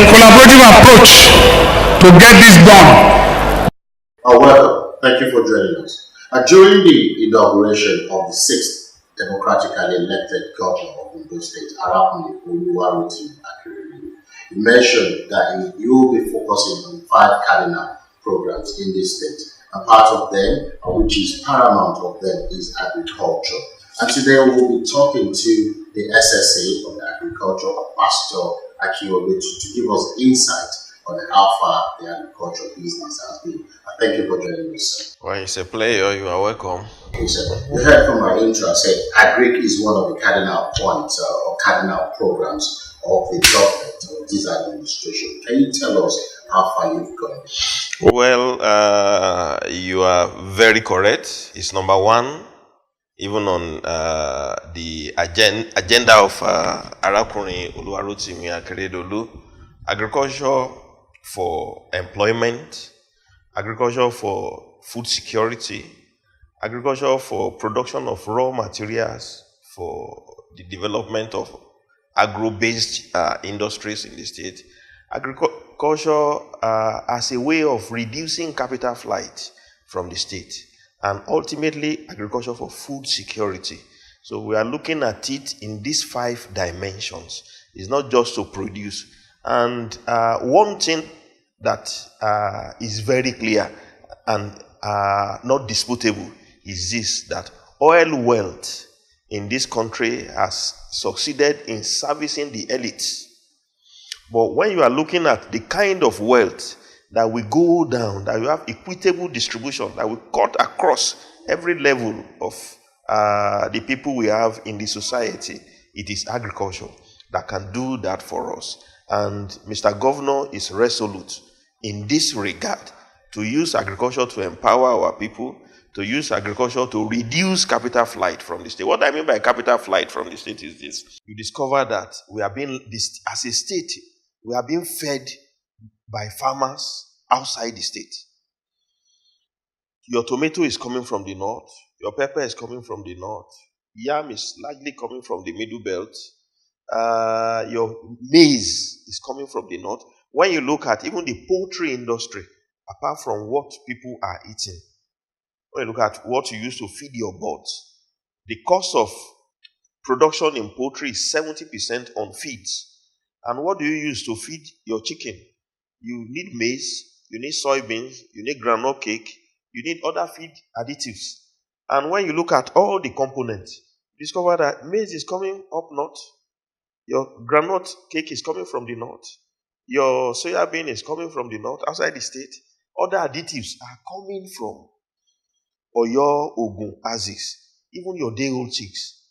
collaborative approach to get this done. Welcome. Thank you for joining us. During the inauguration of the sixth democratically elected governor of Ondo State, Akin Olotu, he mentioned that he will be focusing on 5 cardinal programs in this state. A part of them, which is paramount of them, is agriculture. And today we will be talking to the SSA on agriculture, Pastor Akin Olotu, to give us insight on how far the agriculture business has been. Thank you for joining us, sir. Well, it's a pleasure. You are welcome. Okay, sir. You heard from my intro, I said agric is one of the cardinal points or cardinal programs of the government of this administration. Can you tell us how far you've gone? Well, you are very correct. It's number one, even on the agenda of Arakuni Oluwarotimi Akeredolu. Agriculture for employment, agriculture for food security, agriculture for production of raw materials, for the development of agro-based industries in the state, agriculture as a way of reducing capital flight from the state, and ultimately agriculture for food security. So we are looking at it in these 5 dimensions. It's not just to produce. And one thing that is very clear and not disputable is this, that oil wealth in this country has succeeded in servicing the elites. But when you are looking at the kind of wealth that will go down, that you have equitable distribution, that will cut across every level of the people we have in the society, it is agriculture that can do that for us. And Mr. Governor is resolute in this regard to use agriculture to empower our people, to use agriculture to reduce capital flight from the state. What I mean by capital flight from the state is this. You discover that we are being, as a state, we are being fed by farmers outside the state. Your tomato is coming from the north. Your pepper is coming from the north. Yam is largely coming from the middle belt. Your maize is coming from the north. When you look at even the poultry industry, apart from what people are eating, when you look at what you use to feed your birds, the cost of production in poultry is 70% on feeds. And what do you use to feed your chicken? You need maize, you need soybeans, you need groundnut cake, you need other feed additives. And when you look at all the components, you discover that maize is coming up north, your groundnut cake is coming from the north, your soya bean is coming from the north, outside the state. Other additives are coming from Oyo, Ogun, Aziz, even your day-old chicks.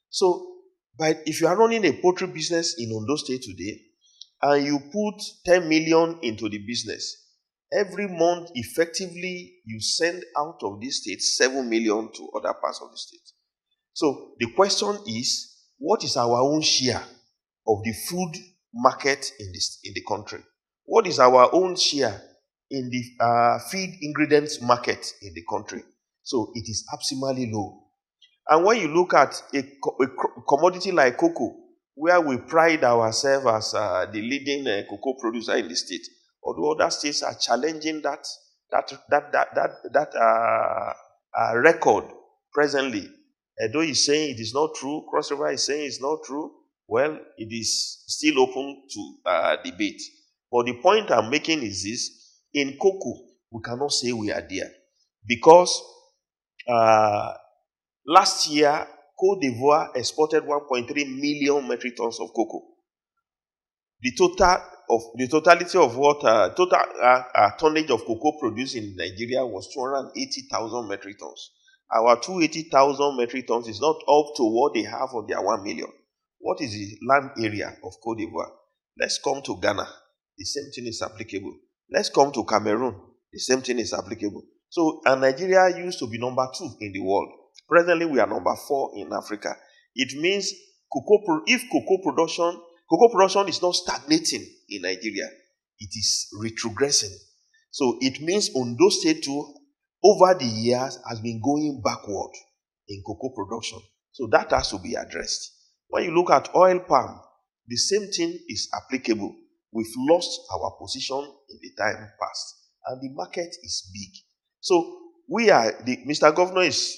So, if you are running a poultry business in Ondo State today, and you put 10 million into the business, every month, effectively, you send out of this state 7 million to other parts of the state. So, the question is, what is our own share of the food market in the country? What is our own share in the feed ingredients market in the country? So it is absolutely low. And when you look at a commodity like cocoa, where we pride ourselves as the leading cocoa producer in the state, although other states are challenging that record presently, Edo is saying it is not true, Cross River is saying it's not true. Well, it is still open to debate. But the point I'm making is this: in cocoa, we cannot say we are there, because last year, Côte d'Ivoire exported 1.3 million metric tons of cocoa. The totality of what tonnage of cocoa produced in Nigeria was 280,000 metric tons. Our 280,000 metric tons is not up to what they have on their 1 million. What is the land area of Côte d'Ivoire? Let's come to Ghana. The same thing is applicable. Let's come to Cameroon. The same thing is applicable. So, and Nigeria used to be number 2 in the world. Presently, we are number 4 in Africa. It means if cocoa production is not stagnating in Nigeria, it is retrogressing. So it means Ondo State too, over the years, has been going backward in cocoa production. So that has to be addressed. When you look at oil palm, the same thing is applicable. we've lost our position in the time past. And the market is big. So Mr. Governor is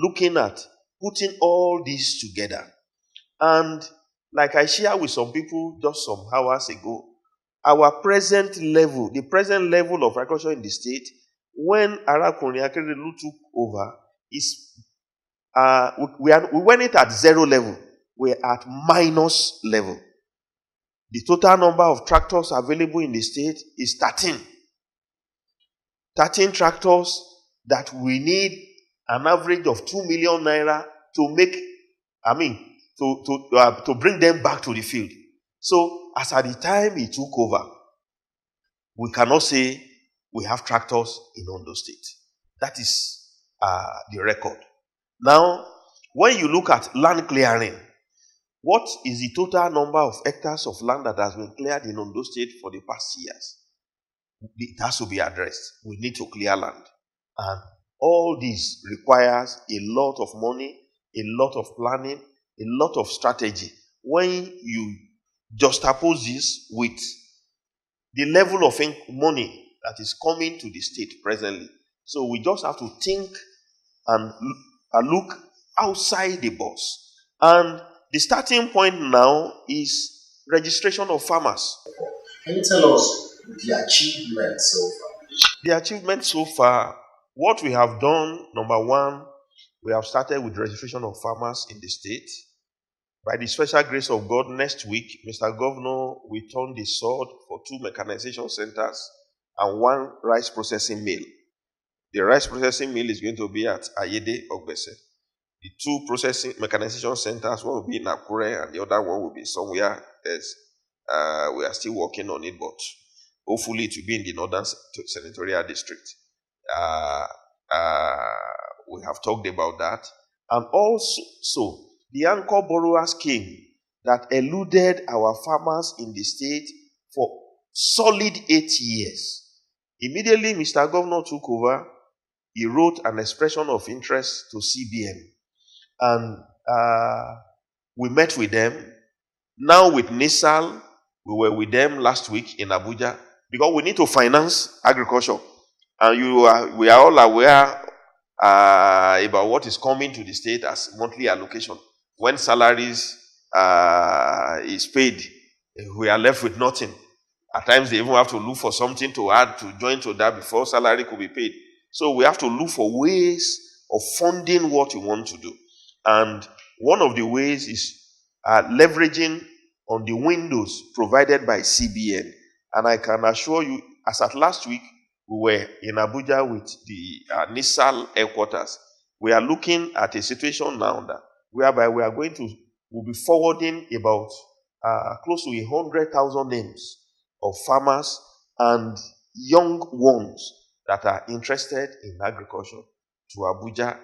looking at putting all these together. And like I shared with some people just some hours ago, our present level, the present level of agriculture in the state, when Akin Olotu took over, is we went it at zero level. We're at minus level. The total number of tractors available in the state is 13. 13 tractors that we need an average of 2 million naira to make, to bring them back to the field. So, as at the time he took over, we cannot say we have tractors in Ondo State. That is the record. Now, when you look at land clearing, what is the total number of hectares of land that has been cleared in Ondo State for the past years? It has to be addressed. We need to clear land. And all this requires a lot of money, a lot of planning, a lot of strategy. When you juxtapose this with the level of money that is coming to the state presently, so we just have to think and look outside the box. And the starting point now is registration of farmers. Can you tell us the achievement so far? The achievement so far, what we have done, number one, we have started with registration of farmers in the state. By the special grace of God, next week, Mr. Governor will turn the sword for 2 mechanization centers and 1 rice processing mill. The rice processing mill is going to be at Ayede, Ogbese. The 2 mechanization centers, one will be in Akure and the other one will be somewhere else. We are still working on it, but hopefully it will be in the northern senatorial district. We have talked about that. And also, the anchor borrower scheme that eluded our farmers in the state for solid 8 years. Immediately Mr. Governor took over, he wrote an expression of interest to CBN. And we met with them. Now with NISAL, we were with them last week in Abuja because we need to finance agriculture. And we are all aware about what is coming to the state as monthly allocation. When salaries is paid, we are left with nothing. At times they even have to look for something to add to join to that before salary could be paid. So we have to look for ways of funding what we want to do. And one of the ways is leveraging on the windows provided by CBN. And I can assure you, as at last week, we were in Abuja with the NISAL headquarters. We are looking at a situation now that whereby we'll be forwarding about close to 100,000 names of farmers and young ones that are interested in agriculture to Abuja,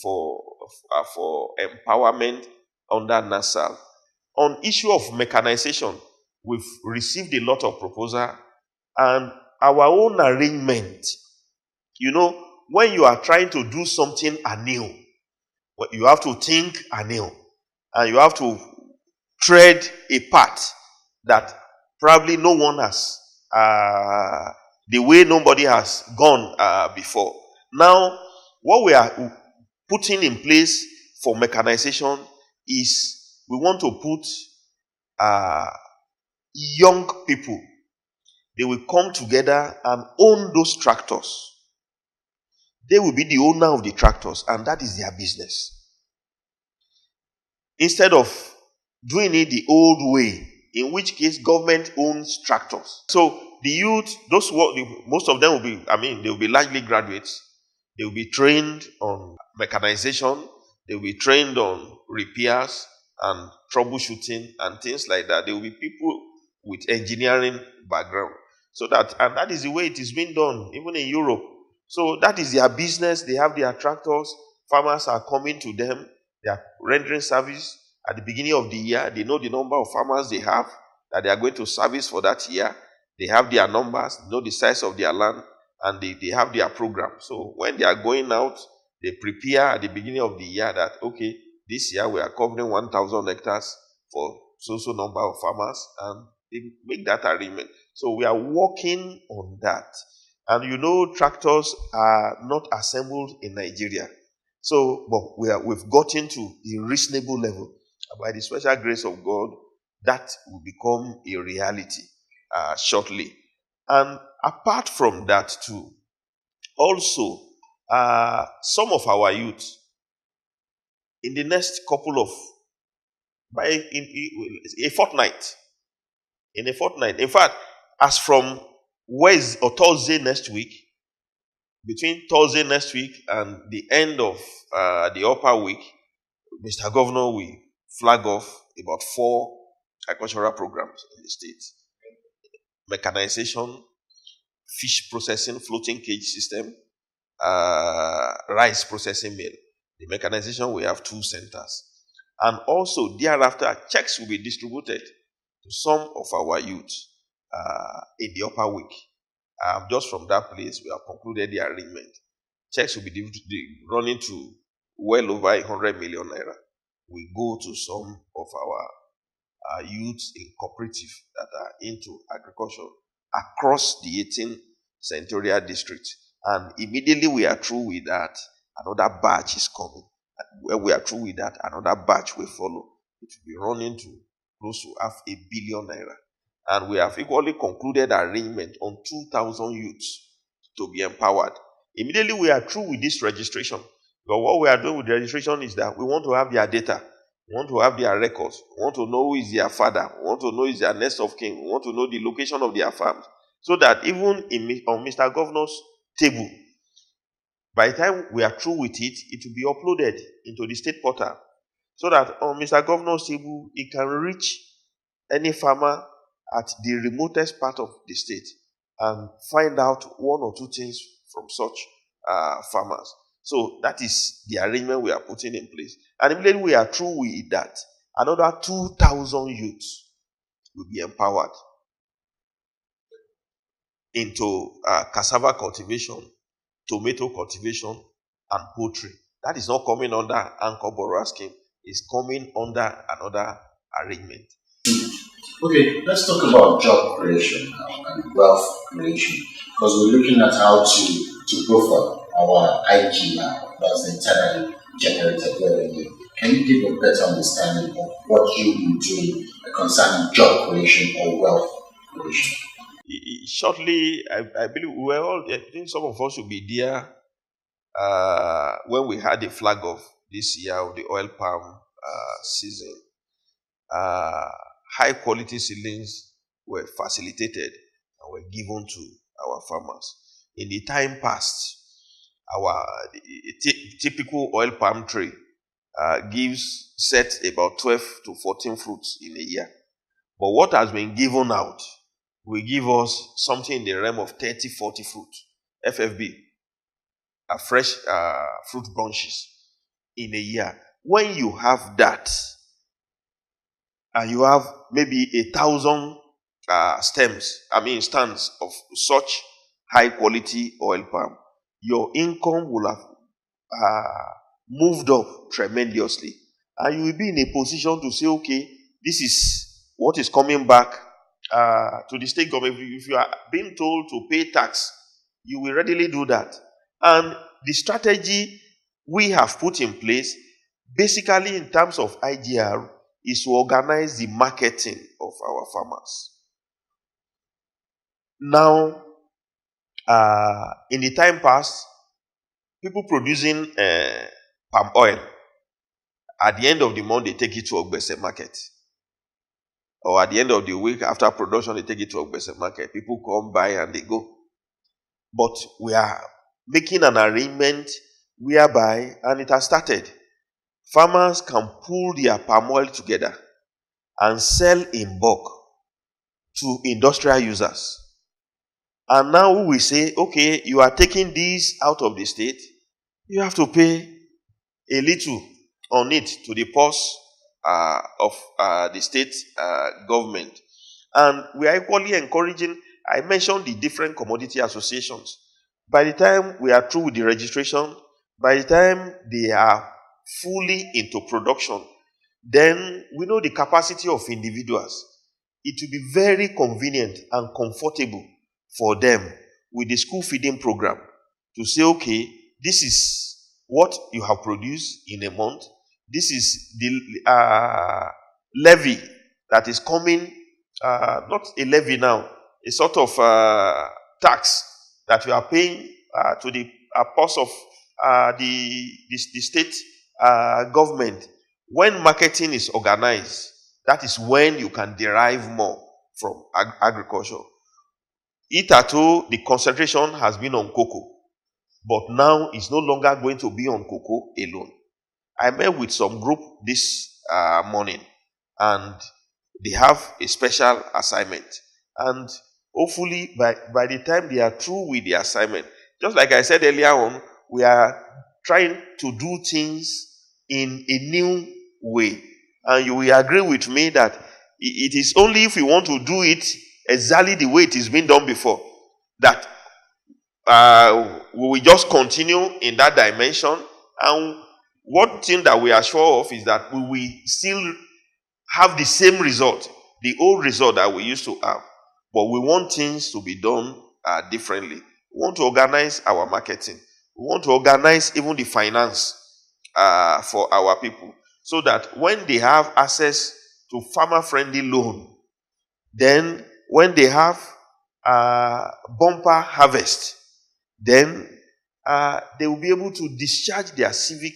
for empowerment under NASAL. On issue of mechanization, we've received a lot of proposal and our own arrangement. When you are trying to do something anew, you have to think anew and you have to tread a path that probably no one has, the way nobody has gone before. Now, what we are putting in place for mechanization is we want to put young people. They will come together and own those tractors. They will be the owner of the tractors, and that is their business. Instead of doing it the old way, in which case government owns tractors. So the youth, most of them will be, they will be largely graduates. They will be trained on mechanization. They will be trained on repairs and troubleshooting and things like that. They will be people with engineering background. And that is the way it is being done, even in Europe. So that is their business. They have their tractors. Farmers are coming to them. They are rendering service at the beginning of the year. They know the number of farmers they have that they are going to service for that year. They have their numbers, know the size of their land, and they have their program. So when they are going out, they prepare at the beginning of the year that, okay, this year we are covering 1,000 hectares for so number of farmers, and They make that arrangement. So we are working on that. And tractors are not assembled in Nigeria. So, but we've gotten to a reasonable level. By the special grace of God, that will become a reality shortly. And apart from that too, also, some of our youth, in the next couple of, a fortnight, in fact, as from Wednesday or Thursday next week, between Thursday next week and the end of the upper week, Mr. Governor will flag off about 4 agricultural programs in the state. Mechanization, fish processing, floating cage system, rice processing mill. The mechanization, we have 2 centers. And also, thereafter, checks will be distributed to some of our youth in the upper week. Just from that place, we have concluded the arrangement. Checks will be running to well over 100 million naira. We go to some of our youths in cooperative that are into agriculture across the 18 senatorial districts. And immediately we are through with that, another batch is coming. And when we are through with that, another batch will follow. It will be running to close to 500 million naira. And we have equally concluded arrangement on 2,000 youths to be empowered. Immediately we are through with this registration. But what we are doing with the registration is that we want to have their data. We want to have their records. We want to know who is their father. We want to know who is their next of kin. We want to know the location of their farms. So that even on Mr. Governor's table, by the time we are through with it, it will be uploaded into the state portal. So that on Mr. Governor's table, it can reach any farmer at the remotest part of the state and find out 1 or 2 things from such farmers. So that is the arrangement we are putting in place. And immediately we are through with that, another 2,000 youths will be empowered into cassava cultivation, tomato cultivation, and poultry. That is not coming under Anchor Borrower Scheme. It's coming under another arrangement. Okay, let's talk about job creation now and wealth creation, because we're looking at how to profile our IG now, that's internally generated revenue. Can you give a better understanding of what you've been doing concerning job creation or wealth creation? Shortly, I believe I think some of us will be there when we had the flag off this year of the oil palm season. High quality seedlings were facilitated and were given to our farmers. In the time past, our typical oil palm tree sets about 12 to 14 fruits in a year. But what has been given out will give us something in the realm of 30, 40 fruit, FFB, fresh fruit bunches in a year. When you have that, and you have maybe 1,000 stands of such high quality oil palm, your income will have moved up tremendously. And you will be in a position to say, okay, this is what is coming back to the state government. If you are being told to pay tax, you will readily do that. And the strategy we have put in place, basically in terms of IGR, is to organize the marketing of our farmers. Now, in the time past, people producing palm oil, at the end of the month, they take it to Ogbese market. Or at the end of the week, after production, they take it to Ogbese market. People come by and they go. But we are making an arrangement whereby, and it has started, farmers can pull their palm oil together and sell in bulk to industrial users. And now we say, okay, you are taking this out of the state, you have to pay a little on it to the purse of the state government. And we are equally encouraging, I mentioned the different commodity associations. By the time we are through with the registration, by the time they are fully into production, then we know the capacity of individuals. it will be very convenient and comfortable for them with the school feeding program to say, okay, this is what you have produced in a month. This is the levy that is coming, not a levy now, a sort of tax that we are paying to the purse of the state government. When marketing is organized, that is when you can derive more from agriculture. Hitherto, the concentration has been on cocoa, but now it's no longer going to be on cocoa alone. I met with some group this morning, and they have a special assignment. And hopefully, by the time they are through with the assignment, just like I said earlier on, we are trying to do things in a new way. And you will agree with me that it is only if we want to do it exactly the way it is being done before that we will just continue in that dimension. And one thing that we are sure of is that we will still have the same result, the old result that we used to have. But we want things to be done differently. We want to organize our marketing. We want to organize even the finance for our people, so that when they have access to farmer-friendly loan, then when they have bumper harvest, then they will be able to discharge their civic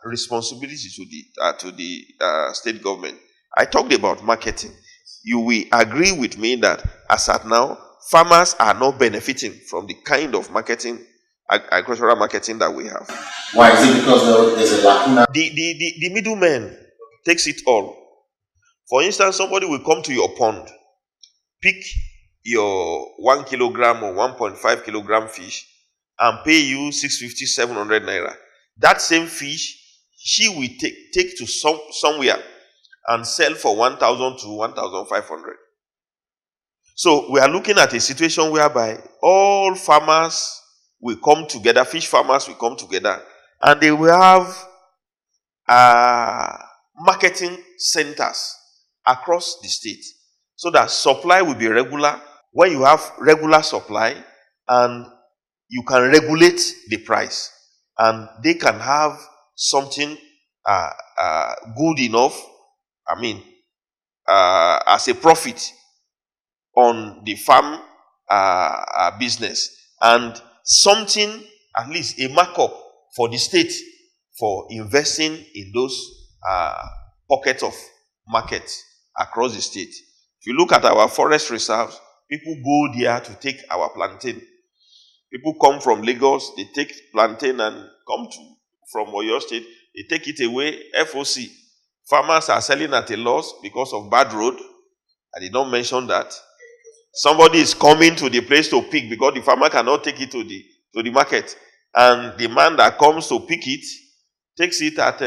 responsibilities to the state government. I talked about marketing. You will agree with me that as at now, farmers are not benefiting from the kind of marketing, agricultural marketing that we have. Why? Is it because there's a lacuna? The middleman takes it all. For instance, somebody will come to your pond, pick your 1 kilogram or 1.5 kilogram fish, and pay you 650, 700 naira. That same fish, she will take to somewhere and sell for 1,000 to 1,500. So we are looking at a situation whereby all farmers will come together, fish farmers will come together, and they will have marketing centers across the state, so that supply will be regular. When you have regular supply, and you can regulate the price, and they can have something good enough, as a profit on the farm business, and something, at least a markup for the state for investing in those pockets of market across the state. If you look at our forest reserves, people go there to take our plantain. People come from Lagos, they take plantain and come from Oyo State, they take it away, FOC. Farmers are selling at a loss because of bad road. I did not mention that. Somebody is coming to the place to pick because the farmer cannot take it to the market. And the man that comes to pick it takes it at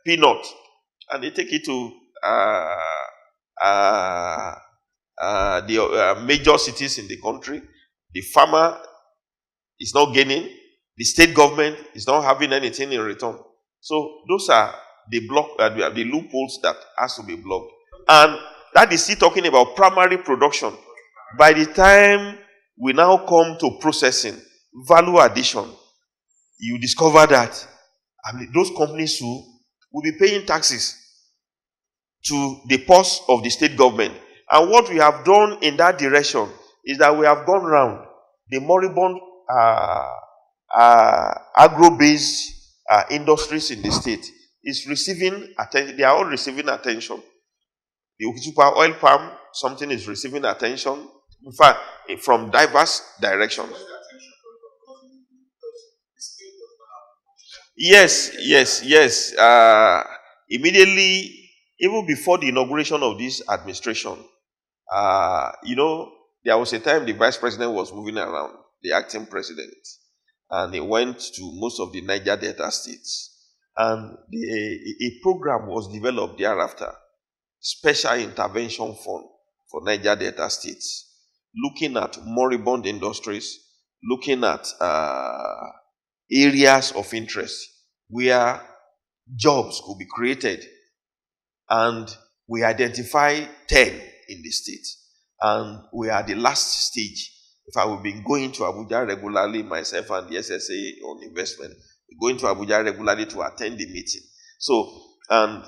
peanut. And they take it to the major cities in the country. The farmer is not gaining. The state government is not having anything in return. So those are the loopholes that has to be blocked. And that is still talking about primary production. By the time we now come to processing, value addition, you discover that those companies too will be paying taxes to the purse of the state government. And what we have done in that direction is that we have gone around the moribund agro-based industries in the state. Is receiving attention. They are all receiving attention. The Okitipa oil palm, something is receiving attention. In fact, from diverse directions. Yes. Immediately, even before the inauguration of this administration, there was a time the vice president was moving around, the acting president, and he went to most of the Niger Delta states. And a program was developed thereafter, special intervention fund for Niger Delta states, looking at moribund industries, looking at areas of interest where jobs could be created, and we identify 10 in the state, and we are the last stage. In fact, we've been going to Abuja regularly, myself and the SSA on investment, going to Abuja regularly to attend the meeting. So, and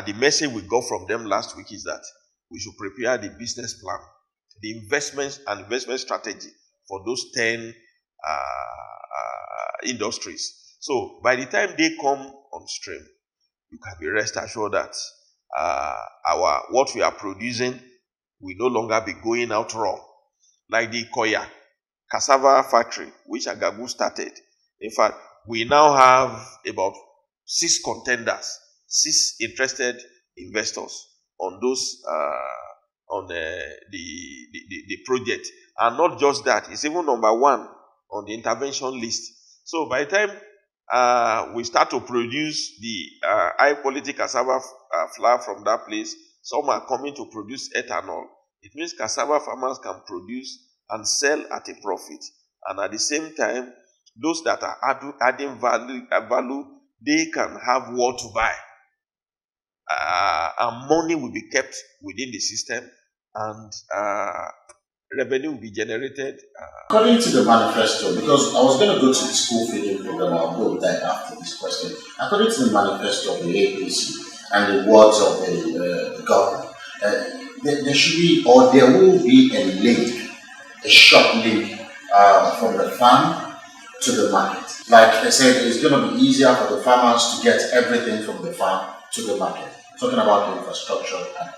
the message we got from them last week is that we should prepare the business plan, the investments and investment strategy for those 10 industries. So, by the time they come on stream, you can be rest assured that what we are producing will no longer be going out raw. Like the Koya cassava factory, which Agagu started. In fact, we now have about 6 contenders, 6 interested investors on those on the project. And not just that, it's even number 1 on the intervention list. So by the time we start to produce the high quality cassava flour from that place, some are coming to produce ethanol. It means cassava farmers can produce and sell at a profit. And at the same time, those that are adding value, they can have what to buy. And money will be kept within the system, and revenue will be generated. According to the manifesto, because I was going to go to the school feeding program, I'll go with that after this question. According to the manifesto of the APC and the words of the government, there should be, or there will be a link, a short link from the farm to the market. Like I said, it's going to be easier for the farmers to get everything from the farm to the market. Talking about the infrastructure and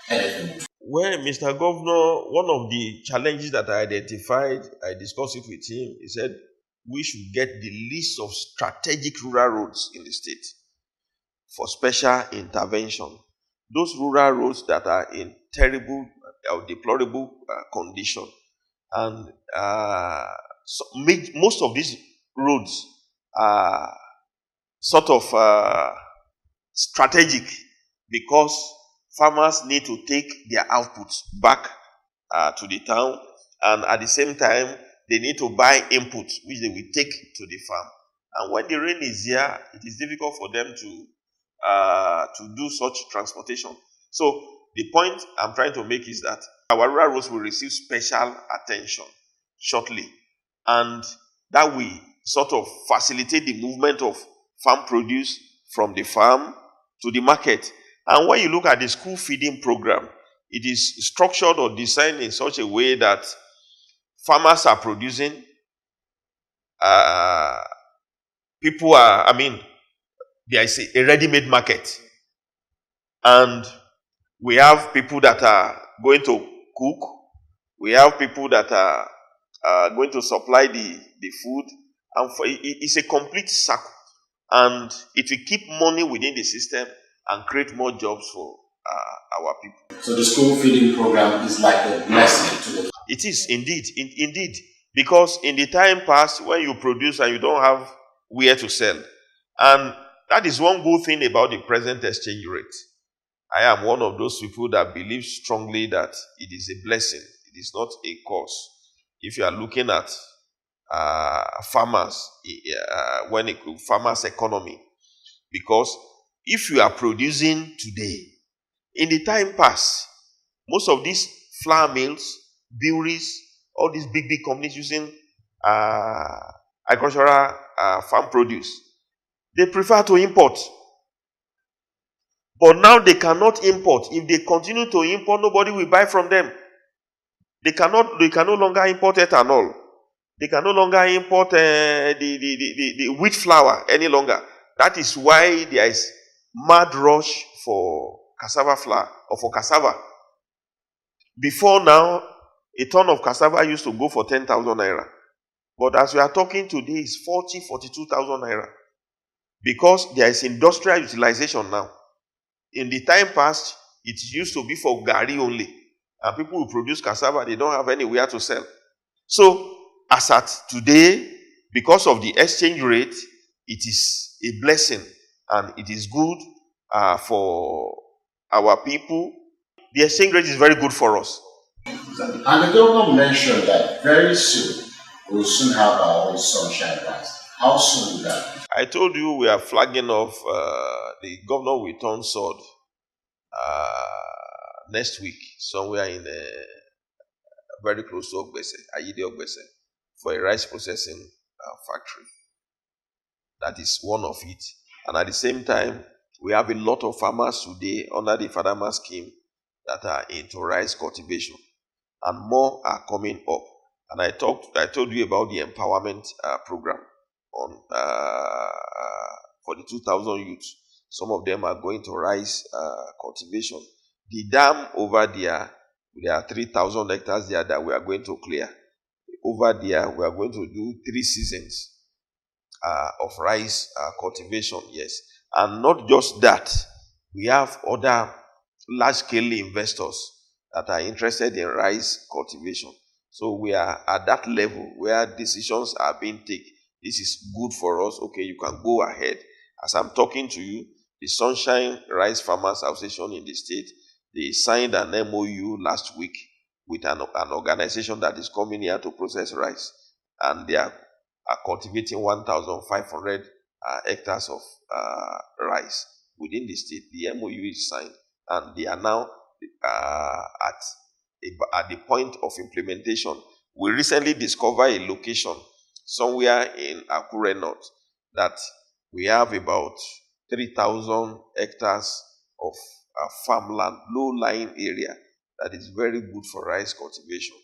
anything. Well, Mr. Governor, one of the challenges that I identified, I discussed it with him. He said we should get the list of strategic rural roads in the state for special intervention. Those rural roads that are in terrible or deplorable condition. And most of these roads are sort of strategic because farmers need to take their outputs back to the town, and at the same time, they need to buy inputs which they will take to the farm. And when the rain is here, it is difficult for them to do such transportation. So the point I'm trying to make is that our rural roads will receive special attention shortly, and that will sort of facilitate the movement of farm produce from the farm to the market. And when you look at the school feeding program, it is structured or designed in such a way that farmers are producing, there is a ready-made market. And we have people that are going to cook. We have people that are going to supply the food. And it's a complete circle. And it will keep money within the system and create more jobs for our people. So the school feeding program is like a blessing to the... It is indeed. Because in the time past, when you produce and you don't have where to sell, and that is one good thing about the present exchange rate. I am one of those people that believe strongly that it is a blessing. It is not a curse. If you are looking at farmers, farmers' economy, because if you are producing today, in the time past, most of these flour mills, breweries, all these big companies using agricultural farm produce, they prefer to import. But now they cannot import. If they continue to import, nobody will buy from them. They can no longer import ethanol. They can no longer import the wheat flour any longer. That is why there is mad rush for cassava flour or for cassava. Before now, a ton of cassava used to go for 10,000 naira. But as we are talking today, it's 42,000 naira. Because there is industrial utilization now. In the time past, it used to be for gari only. And people who produce cassava, they don't have anywhere to sell. So, as at today, because of the exchange rate, it is a blessing and it is good for our people. The exchange rate is very good for us. And the governor mentioned that very soon we'll soon have our own sunshine rice. How soon will that be? I told you we are flagging off the governor will turn sword next week, somewhere in very close to Ogbese, Ayide Ogbese, for a rice processing factory. That is one of it. And at the same time, we have a lot of farmers today under the Fadama scheme that are into rice cultivation, and more are coming up. And I told you about the empowerment program on for the 2,000 youths. Some of them are going to rice cultivation. The dam over there are 3,000 hectares there that we are going to clear. Over there, we are going to do 3 seasons of rice cultivation, yes. And not just that, we have other large-scale investors that are interested in rice cultivation. So we are at that level where decisions are being taken. This is good for us. Okay, you can go ahead. As I'm talking to you, the Sunshine Rice Farmers Association in the state, they signed an MOU last week with an organization that is coming here to process rice. And they are cultivating 1,500 hectares of rice within the state. The MOU is signed, and they are now at the point of implementation. We recently discovered a location somewhere in Akure North that we have about 3,000 hectares of farmland, low-lying area that is very good for rice cultivation.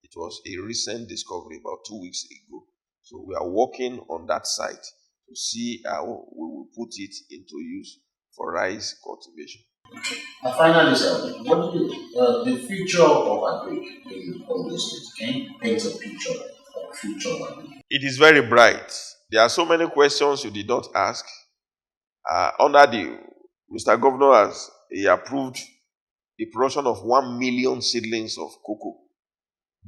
It was a recent discovery about 2 weeks ago. So we are working on that site to see how we will put it into use for rice cultivation. And finally, sir, what do you, the future of agric in Ondo State? Can you paint a picture of future of agric? It is very bright. There are so many questions you did not ask. Under the Mr. Governor he approved the production of 1 million seedlings of cocoa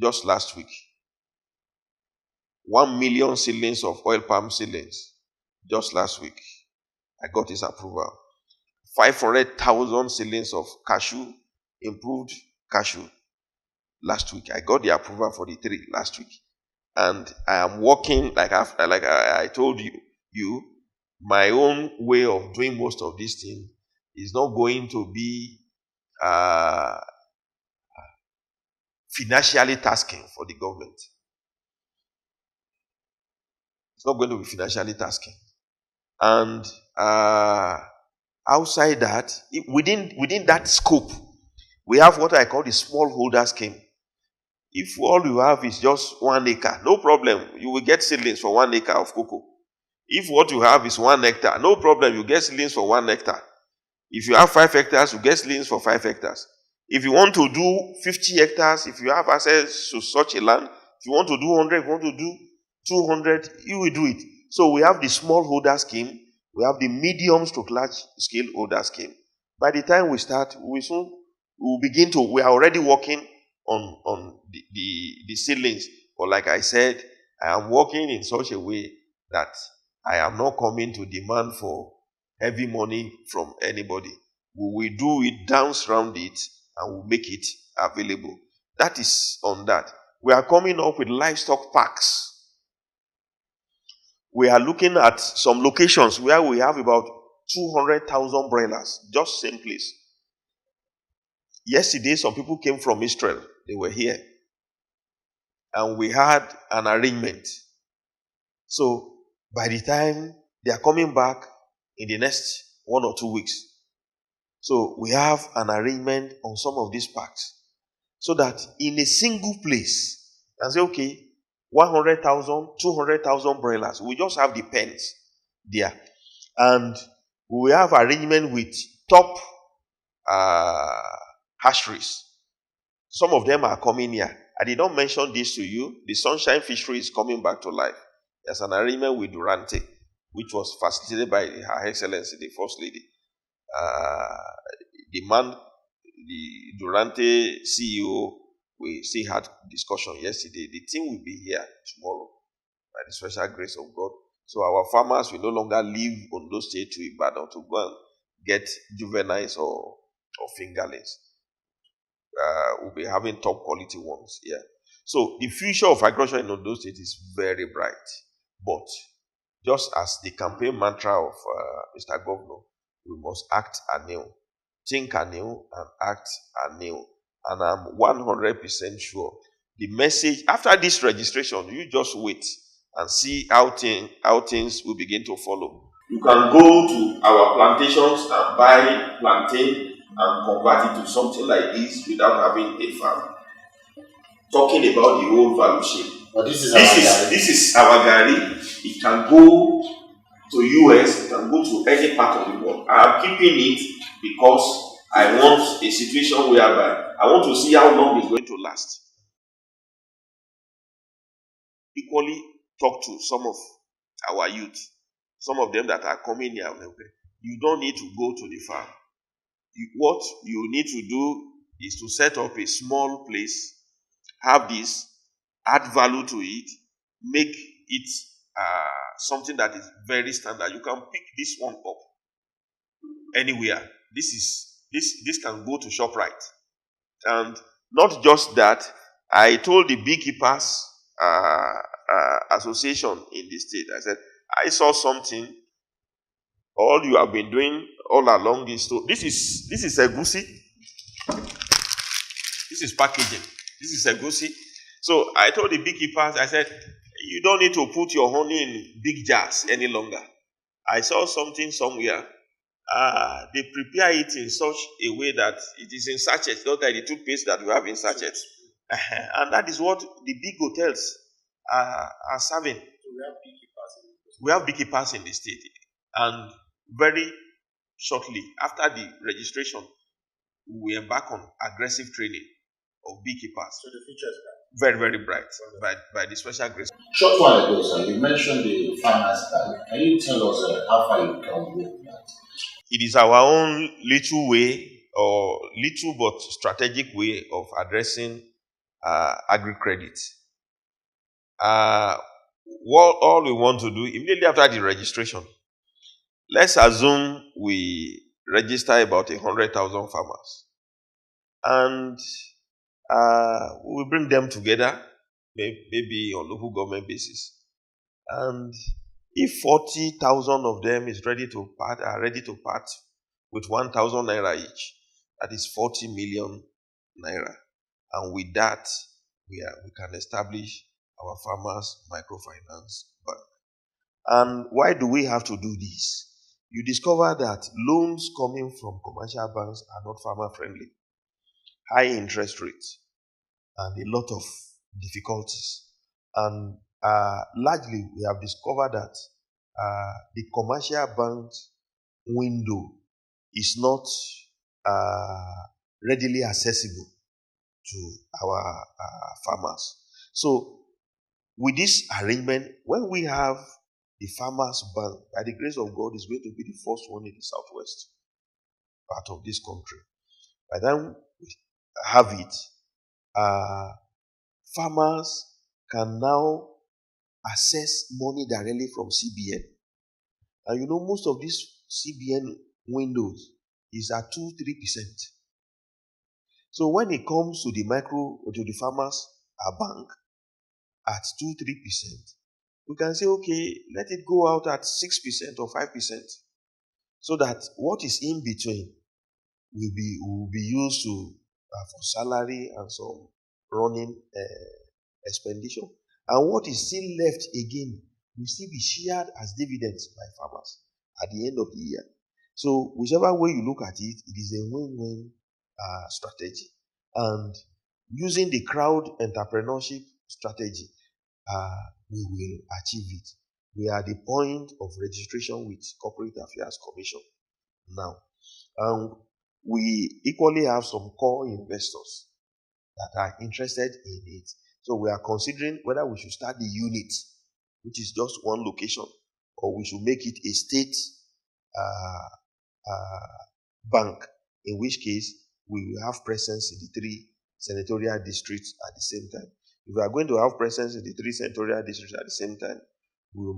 just last week. 1 million seedlings of oil palm seedlings just last week. I got his approval. 500,000 seedlings of cashew, improved cashew last week. I got the approval for the 3 last week. And I am working, like I told you, my own way of doing most of these things is not going to be financially tasking for the government. It's not going to be financially tasking. And outside that, within that scope, we have what I call the smallholder scheme. If all you have is just 1 acre, no problem. You will get seedlings for 1 acre of cocoa. If what you have is 1 hectare, no problem. You get seedlings for 1 hectare. If you have 5 hectares, you get seedlings for 5 hectares. If you want to do 50 hectares, if you have access to such a land, if you want to do 100, if you want to do 200, you will do it. So we have the smallholder scheme. We have the medium to large scale holder scheme. By the time we start, we are already working on the seedlings. But like I said, I am working in such a way that I am not coming to demand for heavy money from anybody. We will do it, dance around it, and we'll make it available. That is on that. We are coming up with livestock parks. We are looking at some locations where we have about 200,000 broilers, just same place. Yesterday, some people came from Israel. They were here. And we had an arrangement. So, by the time they are coming back in the next 1 or 2 weeks, so we have an arrangement on some of these parks. So that in a single place, you can say, okay, 100,000, 200,000 broilers. We just have the pens there. And we have arrangement with top hatcheries. Some of them are coming here. I did not mention this to you. The Sunshine Fishery is coming back to life. There's an agreement with Durante, which was facilitated by Her Excellency, the First Lady. The Durante CEO, we still had discussion yesterday. The team will be here tomorrow by the special grace of God. So our farmers will no longer leave Ondo State to Ibadan to go and get juveniles or fingerlings. We'll be having top quality ones here. So the future of agriculture in Ondo State is very bright. But just as the campaign mantra of Mr. Governor, we must act anew. think anew and act anew. And I'm 100% sure the message after this registration, you just wait and see how things will begin to follow. You can go to our plantations and buy plantain and convert it to something like this without having a farm. Talking about the whole value chain. But this is This is our gari. It can go to US, it can go to any part of the world. I am keeping it because I want a situation whereby I want to see how long it's going to last. Equally talk to some of our youth, some of them that are coming here. You don't need to go to the farm. What you need to do is to set up a small place, have this, add value to it, make it something that is very standard. You can pick this one up anywhere. This can go to ShopRite. And not just that, I told the beekeepers association in the state, I said, I saw something. All you have been doing all along is this is egusi. This is packaging. This is egusi. So I told the beekeepers, I said, you don't need to put your honey in big jars any longer. I saw something somewhere. They prepare it in such a way that it is in sachets, not like the toothpaste that we have in sachets. And that is what the big hotels are serving. We have beekeepers in the state. And very shortly after the registration, we embark on aggressive training of beekeepers. So the future is very, very bright by the special grace. Short while ago, sir, you mentioned the farmers bank. Can you tell us how far you come with that? It is our own little way, or little but strategic way of addressing agri-credit. What all we want to do immediately after the registration, let's assume we register about 100,000 farmers, and we bring them together, maybe on local government basis. And if 40,000 of them are ready to part with 1,000 naira each, that is 40 million naira. And with that, we can establish our farmers microfinance bank. And why do we have to do this? You discover that loans coming from commercial banks are not farmer friendly. High interest rates and a lot of difficulties. And largely, we have discovered that the commercial bank's window is not readily accessible to our farmers. So, with this arrangement, when we have the farmers bank, by the grace of God, is going to be the first one in the southwest part of this country. By then we have it, farmers can now access money directly from CBN. And most of these CBN windows is at 2-3%. So when it comes to the farmers bank at 2-3%, we can say, okay, let it go out at 6% or 5%, so that what is in between will be used for salary and some running expenditure. And what is still left again will still be shared as dividends by farmers at the end of the year. So whichever way you look at it, it is a win-win strategy. And using the crowd entrepreneurship strategy, we will achieve it. We are at the point of registration with Corporate Affairs Commission now. We equally have some core investors that are interested in it. So we are considering whether we should start the unit, which is just one location, or we should make it a state bank, in which case we will have presence in the 3 senatorial districts at the same time. If we are going to have presence in the 3 senatorial districts at the same time, we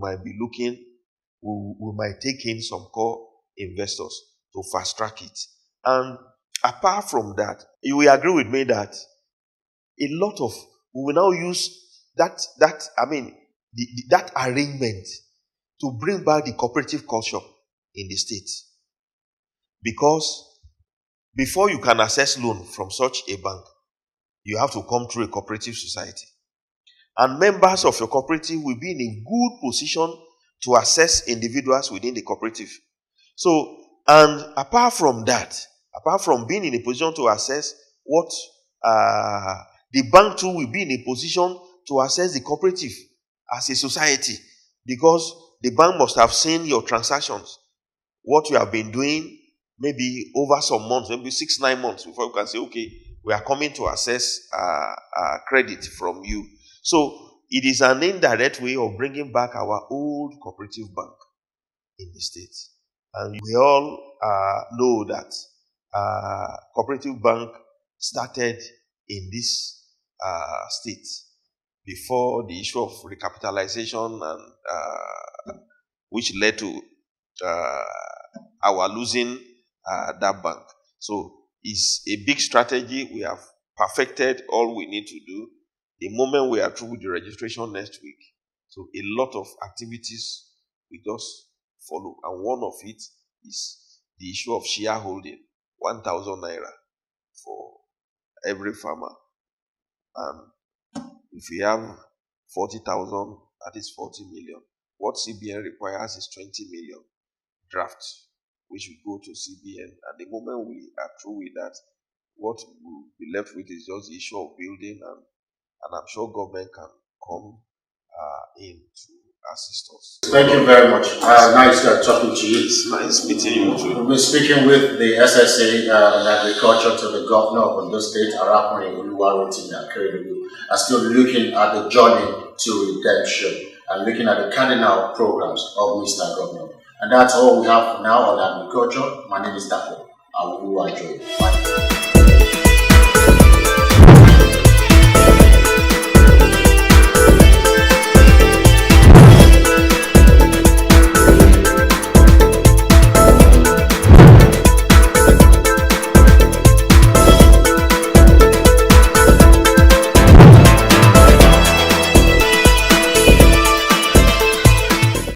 might take in some core investors to fast track it. And apart from that, you will agree with me that we will now use that arrangement to bring back the cooperative culture in the state. Because before you can access loan from such a bank, you have to come through a cooperative society. And members of your cooperative will be in a good position to assess individuals within the cooperative. So, and apart from that, apart from being in a position to assess what the bank too will be in a position to assess the cooperative as a society, because the bank must have seen your transactions, what you have been doing, maybe over some months, maybe 6-9 months, before you can say, okay, we are coming to assess credit from you. So it is an indirect way of bringing back our old cooperative bank in the state. And we all know that cooperative bank started in this state before the issue of recapitalization, and which led to our losing that bank. So it's a big strategy. We have perfected all we need to do. The moment we are through with the registration next week, so a lot of activities we just follow, and one of it is the issue of shareholding, 1,000 naira for every farmer. And if we have 40,000, that is 40 million. What CBN requires is 20 million draft, which will go to CBN. At the moment we are through with that, what we'll be left with is just the issue of building, and I'm sure government can come in to assist us. Thank you very much. Nice talking to you. It's nice meeting you too. We'll be speaking with the SSA in agriculture to the governor of Ondo State, Akin Akin, and still looking at the journey to redemption and looking at the cardinal programs of Mr. Governor. And that's all we have for now on agriculture. My name is Dapo. I will enjoy. Bye.